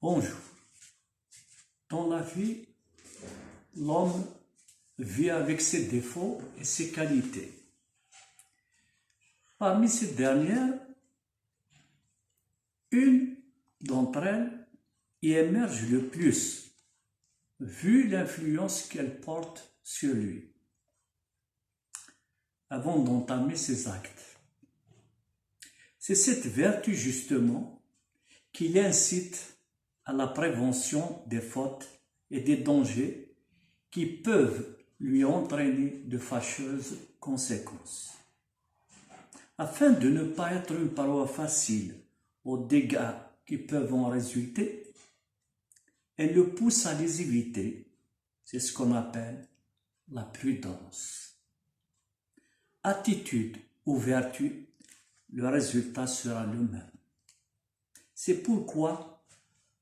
Bonjour. Dans la vie, l'homme vit avec ses défauts et ses qualités. Parmi ces dernières, une d'entre elles y émerge le plus, vu l'influence qu'elle porte sur lui. Avant d'entamer ses actes. C'est cette vertu justement qui l'incite à la prévention des fautes et des dangers qui peuvent lui entraîner de fâcheuses conséquences. Afin de ne pas être une proie facile aux dégâts qui peuvent en résulter, elle le pousse à les éviter. C'est ce qu'on appelle la prudence. Attitude ou vertu, le résultat sera le même. C'est pourquoi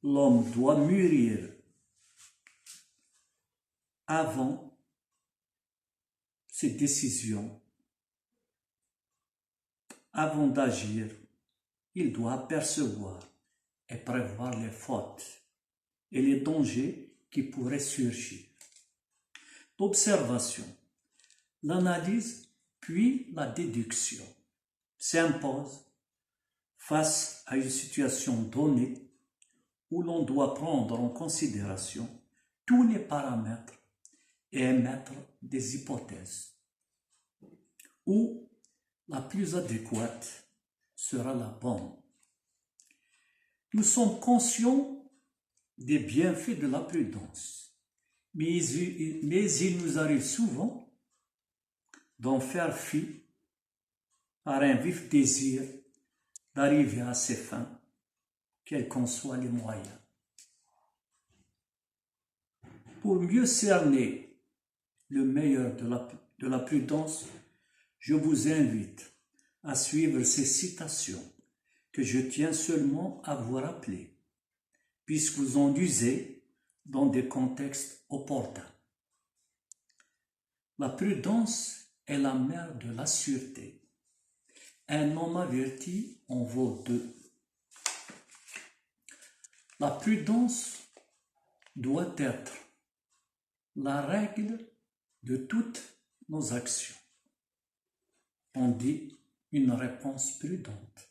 l'homme doit mûrir avant ses décisions. Avant d'agir, il doit apercevoir et prévoir les fautes et les dangers qui pourraient surgir. L'observation, l'analyse, puis la déduction s'imposent face à une situation donnée où l'on doit prendre en considération tous les paramètres et émettre des hypothèses, où la plus adéquate sera la bonne. Nous sommes conscients des bienfaits de la prudence, mais il nous arrive souvent d'en faire fi par un vif désir d'arriver à ses fins, quels qu'en soient les moyens. Pour mieux cerner le meilleur de la prudence, je vous invite à suivre ces citations que je tiens seulement à vous rappeler, puisque vous en usez dans des contextes opportuns. La prudence est la mère de la sûreté. Un homme averti en vaut deux. La prudence doit être la règle de toutes nos actions. On dit une réponse prudente.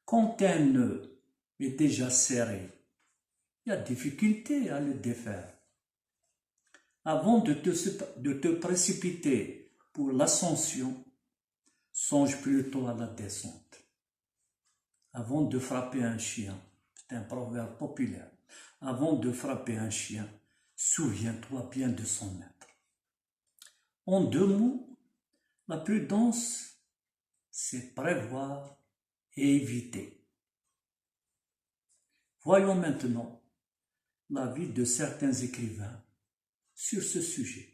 Quand un nœud est déjà serré, il y a difficulté à le défaire. Avant de te précipiter pour l'ascension, songe plutôt à la descente. Avant de frapper un chien, c'est un proverbe populaire, avant de frapper un chien, souviens-toi bien de son maître. En deux mots, la prudence, c'est prévoir et éviter. Voyons maintenant l'avis de certains écrivains sur ce sujet.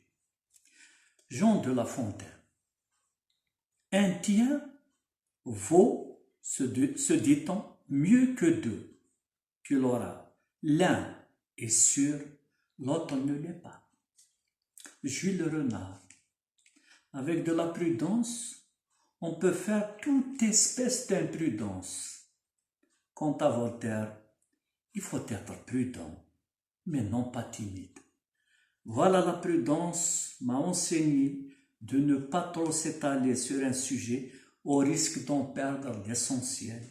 Jean de La Fontaine. Un tien vaut, se dit-on, mieux que deux. Tu l'auras. L'un est sûr, l'autre ne l'est pas. Jules Renard. Avec de la prudence, on peut faire toute espèce d'imprudence. Quant à Voltaire, il faut être prudent, mais non pas timide. Voilà, la prudence m'a enseigné de ne pas trop s'étaler sur un sujet au risque d'en perdre l'essentiel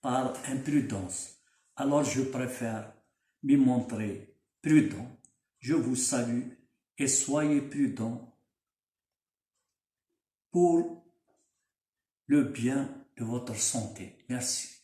par imprudence. Alors je préfère m'y montrer prudent. Je vous salue et soyez prudents pour le bien de votre santé. Merci.